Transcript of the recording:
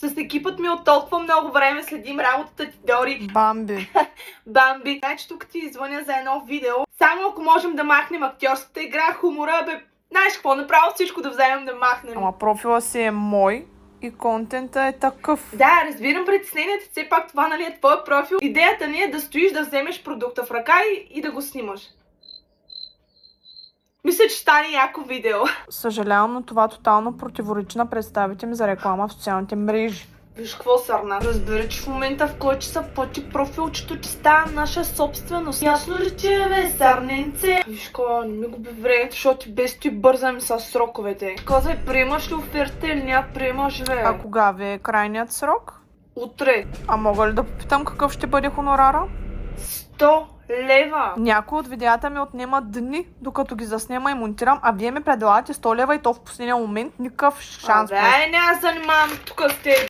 С екипът ми от толкова много време следим работата ти, Дори. Бамби. Бамби. Значи тук ти извъня за едно видео. Само ако можем да махнем актьорската игра, хумора, знаеш какво, направо всичко да вземем да махнем. Ама профила си е мой и контента е такъв. Да, разбирам притесненията, все пак това нали е твой профил. Идеята ни е да стоиш, да вземеш продукта в ръка и да го снимаш. Мисля, че стане яко видео. Съжалявам, но това тотално противоречи на представите ми за реклама в социалните мрежи. Виж какво, Сарна? Разбира, че в момента, в който се плати профилчето, че става наша собственост. Ясно ли ти е, бе, Сарненце? Виж какво, не ми губи времето, защото без ти бързаме с сроковете. Казвай, приемаш ли оферта или няма приемаш, бе? А кога ви е крайният срок? Утре. А мога ли да попитам какъв ще бъде хонорара? 100 лева. Някои от видеята ми отнемат дни, докато ги заснема и монтирам, а вие ми предлагате 100 лева и то в последния момент никакъв шанс. Абе, няма занимавам тук с теб.